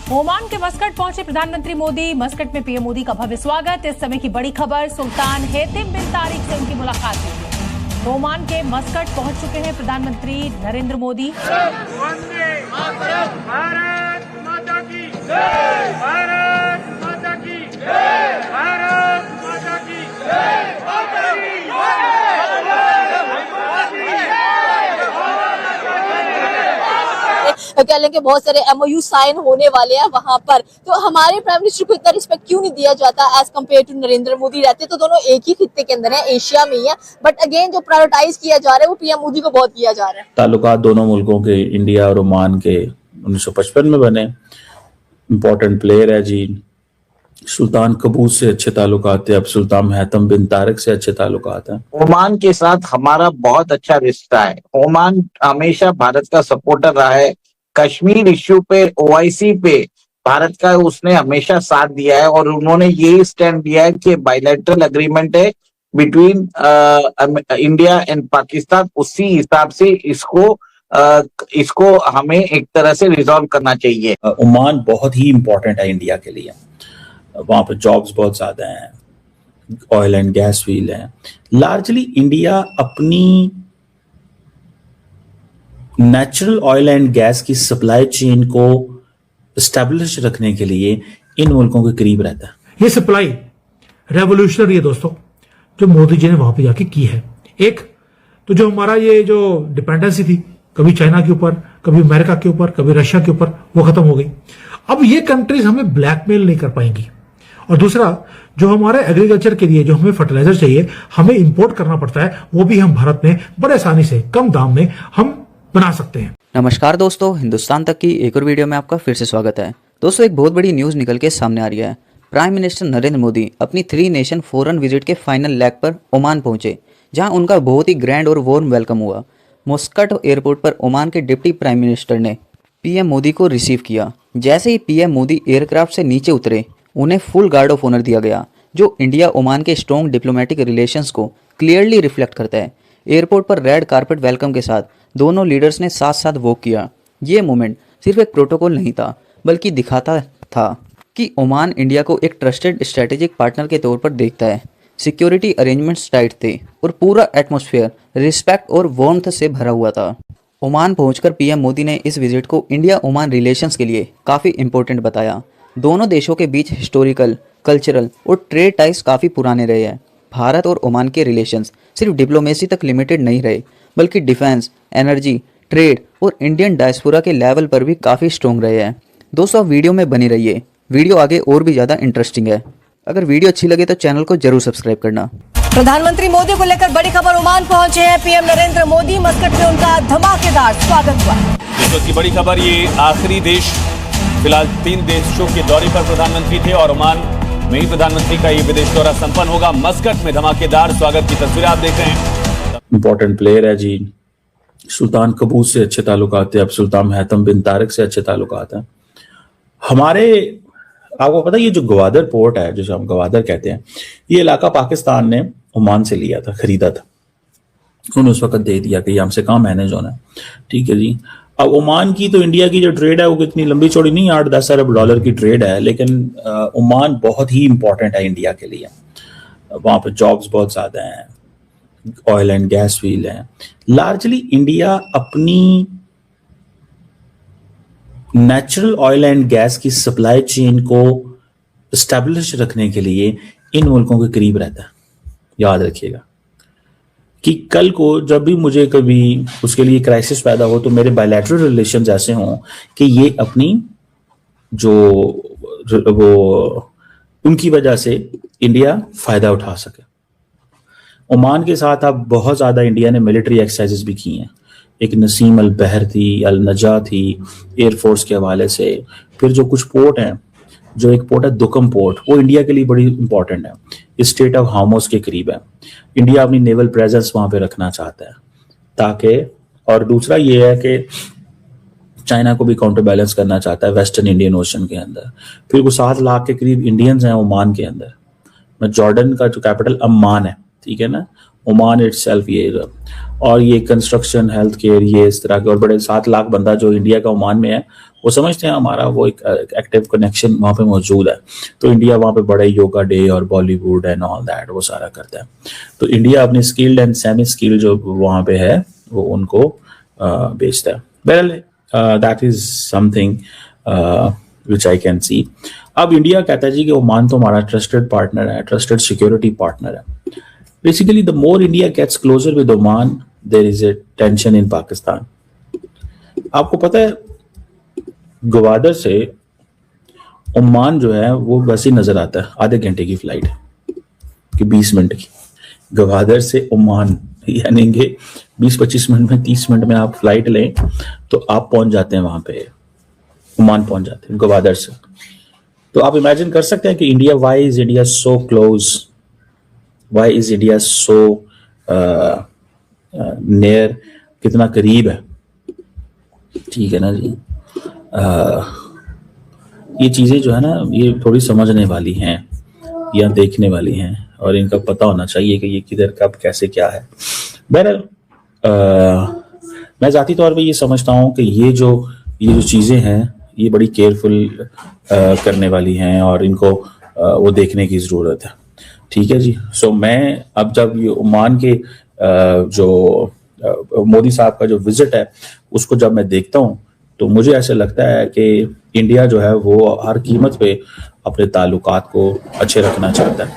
Oman के Muscat पहुंचे प्रधानमंत्री मोदी। मस्कट में पीएम मोदी का भव्य स्वागत। इस समय की बड़ी खबर, सुल्तान हेतिम बिन तारिक से उनकी मुलाकात हुई है। ओमान के मस्कट पहुंच चुके हैं प्रधानमंत्री नरेंद्र मोदी। वंदे मातरम, भारत माता की जय, भारत माता की जय, भारत माता की जय। कह लें कि बहुत सारे MOU साइन होने वाले हैं वहां पर, तो हमारे प्राइम मिनिस्टर को इतना रिस्पेक्ट क्यों नहीं दिया जाता as compare to Narendra Modi? रहते तो दोनों एक ही खित्ते के अंदर है, एशिया में ही है, बट अगेन जो प्रायोरिटाइज किया जा रहा है वो पीएम मोदी को बहुत किया जा रहा है। ताल्लुकात दोनों मुल्कों के, इंडिया और ओमान के 1955 में बने। इम्पोर्टेंट प्लेयर है जी। सुल्तान कबूस से अच्छे ताल्लुकात थे, अब सुल्तान हेतम बिन तारिक से अच्छे ताल्लुकात हैं। ओमान के साथ हमारा बहुत अच्छा रिश्ता है। ओमान हमेशा भारत का सपोर्टर रहा है। कश्मीर इश्यू पे, OIC पे भारत का उसने हमेशा साथ दिया है और उन्होंने ये स्टैंड दिया है कि बायलैटरल एग्रीमेंट है बिटवीन इंडिया एंड पाकिस्तान, उसी हिसाब से इसको हमें एक तरह से रिजॉल्व करना चाहिए। ओमान बहुत ही इंपॉर्टेंट है इंडिया के लिए। वहां पर जॉब्स बहुत ज्यादा हैं, ऑयल एंड गैस फील्ड है। लार्जली इंडिया अपनी नेचुरल ऑयल एंड गैस की सप्लाई चेन को एस्टेब्लिश रखने के लिए इन मुल्कों के करीब रहता है। ये सप्लाई रेवोल्यूशनरी है दोस्तों, जो मोदी जी ने वहां पे जाके की है। एक तो जो हमारा ये जो डिपेंडेंसी थी, कभी चाइना के ऊपर, कभी अमेरिका के ऊपर, कभी रशिया के ऊपर, वो खत्म हो गई। अब ये कंट्रीज हमें ब्लैकमेल नहीं कर पाएंगी। और दूसरा, जो हमारे एग्रीकल्चर के लिए जो हमें फर्टिलाइजर चाहिए, हमें इंपोर्ट करना पड़ता है, वो भी हम भारत में बड़े आसानी से कम दाम में हम बना सकते हैं। नमस्कार दोस्तों, हिंदुस्तान तक की एक और वीडियो में आपका फिर से स्वागत है। दोस्तों, एक बहुत बड़ी न्यूज़ निकल के सामने आ रही है। प्राइम मिनिस्टर नरेंद्र मोदी अपनी 3 नेशन फॉरेन विजिट के फाइनल लेग पर ओमान पहुंचे, जहां उनका बहुत ही ग्रैंड और वार्म वेलकम हुआ। मस्कट एयरपोर्ट पर ओमान के डिप्टी प्राइम मिनिस्टर ने पीएम मोदी को रिसीव किया। जैसे ही पीएम मोदी एयरक्राफ्ट से नीचे उतरे, उन्हें फुल गार्ड ऑफ ऑनर दिया गया, जो इंडिया ओमान के स्ट्रॉन्ग डिप्लोमेटिक रिलेशंस को क्लियरली रिफ्लेक्ट करता है। एयरपोर्ट पर रेड कारपेट वेलकम के साथ दोनों लीडर्स ने साथ साथ वॉक किया। ये मोमेंट सिर्फ एक प्रोटोकॉल नहीं था, बल्कि दिखाता था कि ओमान इंडिया को एक ट्रस्टेड स्ट्रेटेजिक पार्टनर के तौर पर देखता है। सिक्योरिटी अरेंजमेंट्स टाइट थे और पूरा एटमॉस्फेयर रिस्पेक्ट और वार्मथ से भरा हुआ था। ओमान पहुंचकर पीएम मोदी ने इस विजिट को इंडिया ओमान रिलेशंस के लिए काफ़ी इंपॉर्टेंट बताया। दोनों देशों के बीच हिस्टोरिकल, कल्चरल और ट्रेड टाइज काफ़ी पुराने रहे हैं। भारत और ओमान के रिलेशंस सिर्फ डिप्लोमेसी तक लिमिटेड नहीं रहे, बल्कि डिफेंस, एनर्जी, ट्रेड और इंडियन डायस्पोरा के लेवल पर भी काफ़ी स्ट्रॉन्ग रहे हैं। दोस्तों, वीडियो में बनी रहिए, वीडियो आगे और भी ज़्यादा इंटरेस्टिंग है। अगर वीडियो अच्छी लगे तो चैनल को जरूर सब्सक्राइब करना। प्रधानमंत्री मोदी को लेकर बड़ी खबर, ओमान पहुंचे हैं पीएम नरेंद्र मोदी। मस्कट में उनका धमाकेदार स्वागत हुआ। की बड़ी खबर, ये आखिरी देश, फिलहाल 3 देशों के दौरे पर प्रधानमंत्री थे और ओमान में ही प्रधानमंत्री का ये विदेश दौरा संपन्न होगा। मस्कट में धमाकेदार स्वागत की तस्वीर आप देख रहे हैं। इम्पोर्टेंट प्लेयर है जी। सुल्तान कबूस से अच्छे ताल्लुकात थे, अब सुल्तान हेतम बिन तारिक से अच्छे ताल्लुकात हैं। हमारे, आपको पता है ये जो गवादर पोर्ट है, जिसे हम गवादर कहते हैं, ये इलाका पाकिस्तान ने ओमान से लिया था, खरीदा था। उन्होंने उस वक्त दे दिया कि ये हमसे कहाँ मैनेज होना है। ठीक है जी। अब ओमान की तो इंडिया की जो ट्रेड है वो कितनी लंबी चौड़ी नहीं, 8-10 अरब डॉलर की ट्रेड है, लेकिन ओमान बहुत ही इंपॉर्टेंट है इंडिया के लिए। वहां पर जॉब्स बहुत ज्यादा हैं, ऑयल एंड गैस फील्ड है। लार्जली इंडिया अपनी नेचुरल ऑयल एंड गैस की सप्लाई चेन को एस्टेब्लिश रखने के लिए इन मुल्कों के करीब रहता है। याद रखिएगा कि कल को जब भी मुझे कभी उसके लिए क्राइसिस पैदा हो, तो मेरे बायलैटरल रिलेशंस ऐसे हों कि ये अपनी वो उनकी वजह से इंडिया फायदा उठा सके। ओमान के साथ अब बहुत ज़्यादा इंडिया ने मिलिट्री एक्सरसाइजेस भी की हैं। एक नसीम अल बहर थी, अल नजा थी, एयरफोर्स के हवाले से। फिर जो कुछ पोर्ट हैं, जो एक पोर्ट है दुकम पोर्ट, वो इंडिया के लिए बड़ी इंपॉर्टेंट है, इस स्टेट ऑफ हार्मोस के करीब है। इंडिया अपनी नेवल प्रेजेंस वहाँ पे रखना चाहता है ताकि, और दूसरा ये है कि चाइना को भी काउंटर बैलेंस करना चाहता है वेस्टर्न इंडियन ओशन के अंदर। फिर वो 7 लाख के करीब इंडियंस हैं ओमान के अंदर। मैं जॉर्डन का जो कैपिटल अम्मान है, ठीक है ना, ओमान इटसेल्फ ये। और ये कंस्ट्रक्शन, हेल्थ केयर, ये इस तरह के, और बड़े 7 लाख बंदा जो इंडिया का ओमान में है वो समझते हैं हमारा वो एक एक्टिव कनेक्शन वहाँ पे मौजूद है। तो इंडिया वहाँ पे बड़े योगा डे और बॉलीवुड एंड ऑल दैट वो सारा करता है। तो इंडिया अपने स्किल्ड एंड सेमी स्किल्ड जो वहाँ पे है वो उनको बेचता है। Well that is something which I can see. अब इंडिया कहता है जी कि ओमान तो हमारा ट्रस्टेड पार्टनर है, ट्रस्टेड सिक्योरिटी पार्टनर है। Basically the more India gets closer with Oman there is a tension in Pakistan. आपको पता है गवादर से ओमान जो है वो वैसे ही नजर आता है, आधे घंटे की फ्लाइट कि 20 मिनट की। गवादर से ओमान यानी कि 20-25 मिनट में, 30 मिनट में आप फ्लाइट लें तो आप पहुंच जाते हैं वहां पे, ओमान पहुंच जाते हैं गवादर से। तो आप इमेजिन कर सकते हैं कि India, why is India so close, why is India so near, कितना करीब है। ठीक है ना जी। ये चीजें जो है ना ये थोड़ी समझने वाली हैं या देखने वाली हैं और इनका पता होना चाहिए कि ये किधर कब कैसे क्या है। बहरहाल मैं जाती तौर पे ये समझता हूँ कि ये जो चीजें हैं ये बड़ी केयरफुल करने वाली हैं और इनको वो देखने की जरूरत है। ठीक है जी। सो मैं अब जब ये ओमान के जो मोदी साहब का जो विजिट है उसको जब मैं देखता हूँ तो मुझे ऐसे लगता है कि इंडिया जो है वो हर कीमत पे अपने ताल्लुकात को अच्छे रखना चाहता है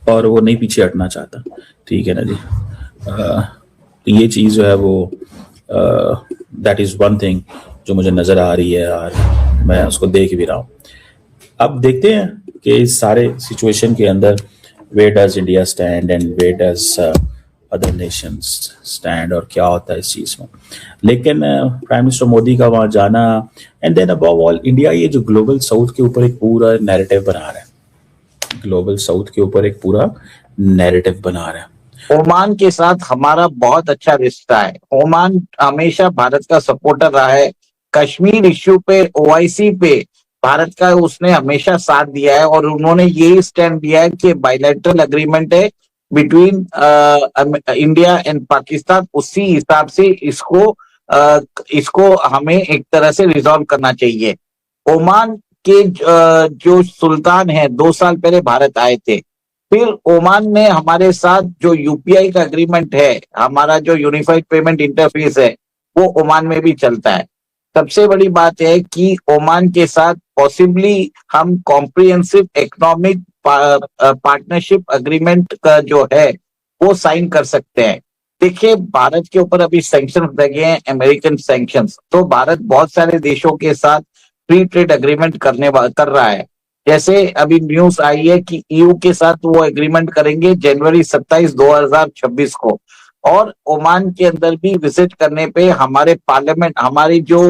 और वो नहीं पीछे हटना चाहता। ठीक है ना जी। तो ये चीज़ जो है वो दैट इज़ वन थिंग जो मुझे नज़र आ रही है और मैं उसको देख भी रहा हूँ। अब देखते हैं कि इस सारे सिचुएशन के अंदर where does India stand and where does other nations stand और क्या होता है इस चीज़ में। लेकिन प्राइम मिनिस्टर मोदी का वहाँ जाना and then above all India ये जो ग्लोबल साउथ के ऊपर एक पूरा नैरेटिव बना रहा है, ग्लोबल साउथ के ऊपर एक पूरा नैरेटिव बना रहा है। ओमान के साथ हमारा बहुत अच्छा रिश्ता है। ओमान हमेशा भारत का सपोर्टर रहा है। कश्मीर इश्यू पे, ओआईसी पे भारत का उसने हमेशा साथ दिया है और उन्होंने यही स्टैंड दिया है कि बायलैटरल एग्रीमेंट है बिटवीन इंडिया एंड पाकिस्तान, उसी हिसाब से इसको हमें एक तरह से रिजॉल्व करना चाहिए। ओमान के जो सुल्तान है 2 साल पहले भारत आए थे। फिर ओमान ने हमारे साथ जो यूपीआई का एग्रीमेंट है, हमारा जो यूनिफाइड पेमेंट इंटरफेस है, वो ओमान में भी चलता है। सबसे बड़ी बात है कि ओमान के साथ पॉसिबली हम कॉम्प्रिहेंसिव इकोनॉमिक पार्टनरशिप एग्रीमेंट का जो है वो साइन कर सकते हैं। देखिए भारत के ऊपर अभी सैंक्शंस लगे हैं, अमेरिकन सैंक्शंस, तो भारत बहुत सारे देशों के साथ फ्री ट्रेड एग्रीमेंट कर रहा है। जैसे अभी न्यूज आई है कि ईयू के साथ वो एग्रीमेंट करेंगे जनवरी 27, 2026 को। और ओमान के अंदर भी विजिट करने पे हमारे पार्लियामेंट, हमारी जो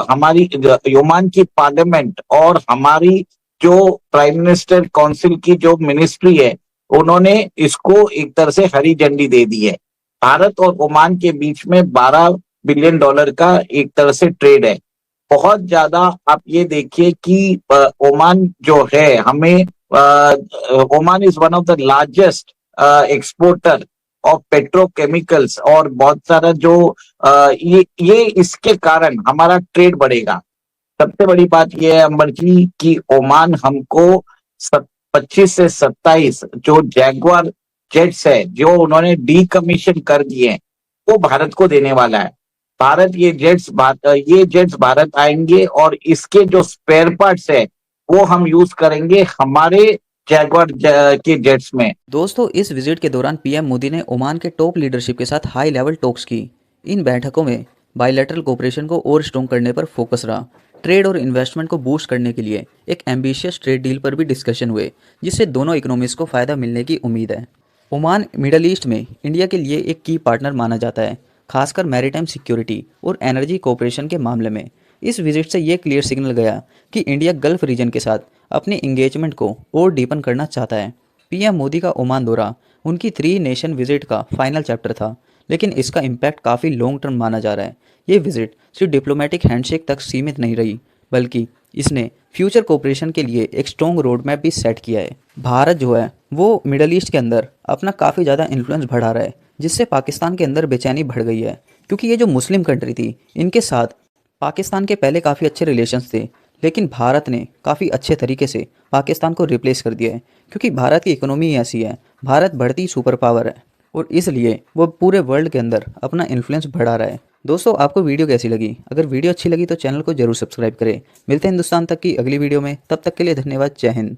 हमारी ओमान की पार्लियामेंट और हमारी जो प्राइम मिनिस्टर काउंसिल की जो मिनिस्ट्री है, उन्होंने इसको एक तरह से हरी झंडी दे दी है। भारत और ओमान के बीच में $12 बिलियन का एक तरह से ट्रेड है, बहुत ज्यादा। आप ये देखिए कि ओमान जो है हमें, Oman is one of the largest exporter of petrochemicals और बहुत सारा जो ये इसके कारण हमारा ट्रेड बढ़ेगा। सबसे बड़ी बात यह है अंबर जी कि ओमान हमको 25 से 27 जो जैगुआर जेट्स है जो उन्होंने डीकमीशन कर दिए वो भारत को देने वाला है। भारत ये जेट्स भारत आएंगे और इसके जो स्पेयर पार्ट्स है वो हम यूज करेंगे हमारे जैगुआर के जेट्स में। दोस्तों इस विजिट के दौरान पीएम मोदी ने ओमान के टॉप लीडरशिप के साथ हाई लेवल टॉक्स की। इन बैठकों में बायलैटरल कोऑपरेशन को और स्ट्रॉन्ग करने पर फोकस रहा। ट्रेड और इन्वेस्टमेंट को बूस्ट करने के लिए एक एम्बिशियस ट्रेड डील पर भी डिस्कशन हुए, जिससे दोनों इकोनॉमीज को फायदा मिलने की उम्मीद है। ओमान मिडल ईस्ट में इंडिया के लिए एक की पार्टनर माना जाता है, खासकर मैरीटाइम सिक्योरिटी और एनर्जी कोऑपरेशन के मामले में। इस विजिट से ये क्लियर सिग्नल गया कि इंडिया गल्फ रीजन के साथ अपने इंगेजमेंट को और डीपन करना चाहता है। पीएम मोदी का ओमान दौरा उनकी 3 नेशन विजिट का फाइनल चैप्टर था, लेकिन इसका इम्पैक्ट काफ़ी लॉन्ग टर्म माना जा रहा है। ये विजिट सिर्फ डिप्लोमेटिक हैंडशेक तक सीमित नहीं रही, बल्कि इसने फ्यूचर कोऑपरेशन के लिए एक स्ट्रॉन्ग रोड मैप भी सेट किया है। भारत जो है वो मिडल ईस्ट के अंदर अपना काफ़ी ज़्यादा इन्फ्लुएंस बढ़ा रहा है, जिससे पाकिस्तान के अंदर बेचैनी बढ़ गई है। क्योंकि ये जो मुस्लिम कंट्री थी, इनके साथ पाकिस्तान के पहले काफ़ी अच्छे रिलेशंस थे, लेकिन भारत ने काफ़ी अच्छे तरीके से पाकिस्तान को रिप्लेस कर दिया है। क्योंकि भारत की इकोनॉमी ऐसी है, भारत बढ़ती सुपर पावर है और इसलिए वो पूरे वर्ल्ड के अंदर अपना इन्फ्लुएंस बढ़ा रहा है। दोस्तों, आपको वीडियो कैसी लगी? अगर वीडियो अच्छी लगी तो चैनल को जरूर सब्सक्राइब करें। मिलते हैं हिंदुस्तान तक की अगली वीडियो में, तब तक के लिए धन्यवाद। जय हिंद।